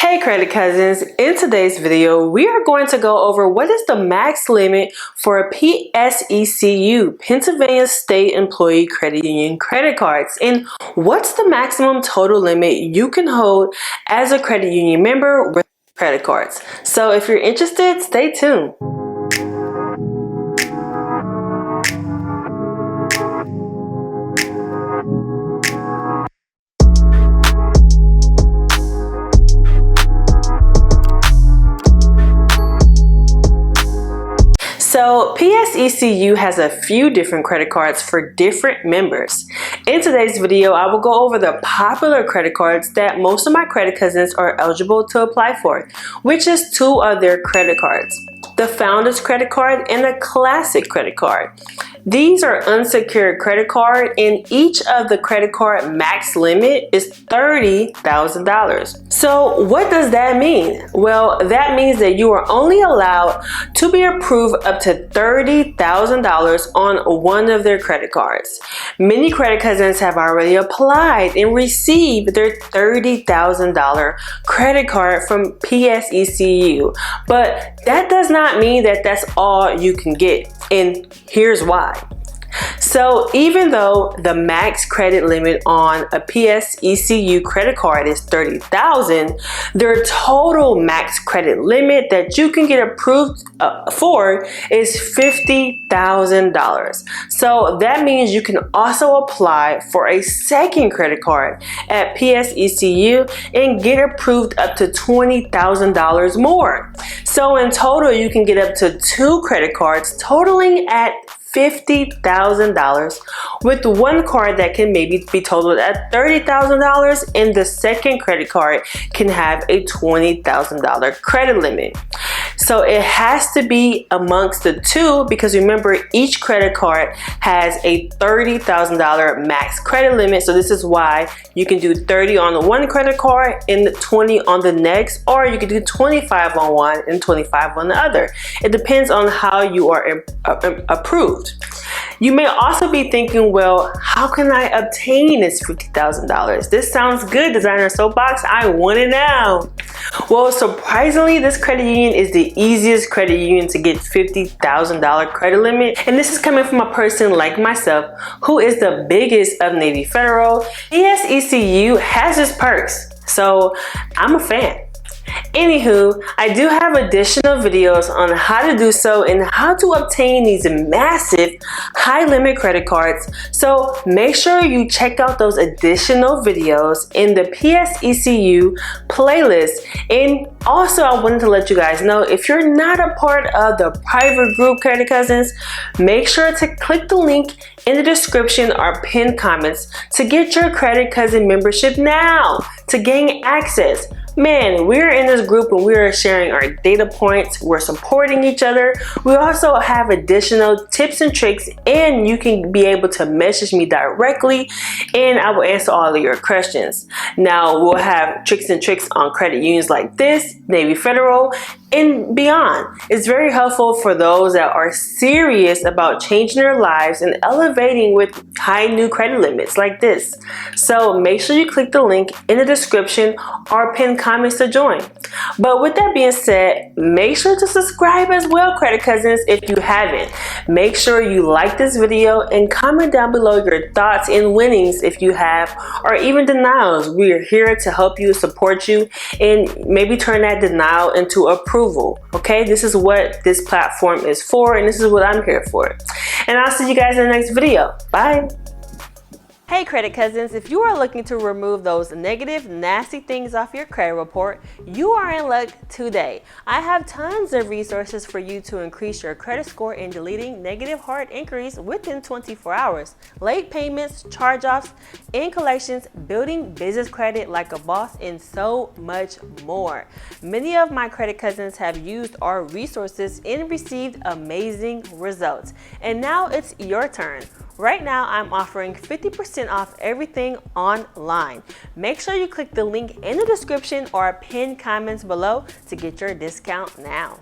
Hey credit cousins, in today's video we are going to go over what is the max limit for a PSECU, Pennsylvania State Employee Credit Union credit cards, and what's the maximum total limit you can hold as a credit union member with credit cards. So if you're interested, stay tuned. So PSECU has a few different credit cards for different members. In today's video, I will go over the popular credit cards that most of my credit cousins are eligible to apply for, which is two of their credit cards: the Founders Credit Card and the Classic Credit Card. These are unsecured credit card, and each of the credit card max limit is $30,000. So what does that mean? Well, that means that you are only allowed to be approved up to $30,000 on one of their credit cards. Many credit cousins have already applied and received their $30,000 credit card from PSECU, but that does not mean that that's all you can get, and here's why. So even though the max credit limit on a PSECU credit card is $30,000, their total max credit limit that you can get approved for is $50,000. So that means you can also apply for a second credit card at PSECU and get approved up to $20,000 more. So in total, you can get up to two credit cards totaling at $50,000, with one card that can maybe be totaled at $30,000, and the second credit card can have a $20,000 credit limit. So it has to be amongst the two, because remember, each credit card has a $30,000 max credit limit. So this is why you can do 30 on the one credit card and 20 on the next, or you can do 25 on one and 25 on the other. It depends on how you are approved. You may also be thinking, well, how can I obtain this $50,000? This sounds good, designer Soapbox. I want it now. Well, surprisingly, this credit union is the easiest credit union to get $50,000 credit limit. And this is coming from a person like myself, who is the biggest of Navy Federal. PSECU has its perks, so I'm a fan. Anywho, I do have additional videos on how to do so and how to obtain these massive high limit credit cards. So make sure you check out those additional videos in the PSECU playlist. And also, I wanted to let you guys know, if you're not a part of the private group credit cousins, make sure to click the link in the description or pinned comments to get your credit cousin membership now to gain access. Man, we're in this group and we are sharing our data points. We're supporting each other. We also have additional tips and tricks, and you can be able to message me directly and I will answer all of your questions. Now, we'll have tricks and tricks on credit unions like this, Navy Federal, and beyond. It's very helpful for those that are serious about changing their lives and elevating with high new credit limits like this. So make sure you click the link in the description or pin comments to join. But with that being said, make sure to subscribe as well, credit cousins, if you haven't. Make sure you like this video and comment down below your thoughts and winnings if you have, or even denials. We are here to help you, support you, and maybe turn that denial into approval. Okay, this is what this platform is for, and this is what I'm here for. And I'll see you guys in the next video. Bye. Hey credit cousins, if you are looking to remove those negative, nasty things off your credit report, you are in luck today. I have tons of resources for you to increase your credit score in deleting negative hard inquiries within 24 hours, late payments, charge-offs, in collections, building business credit like a boss, and so much more. Many of my credit cousins have used our resources and received amazing results. And now it's your turn. Right now, I'm offering 50% off everything online. Make sure you click the link in the description or pinned comments below to get your discount now.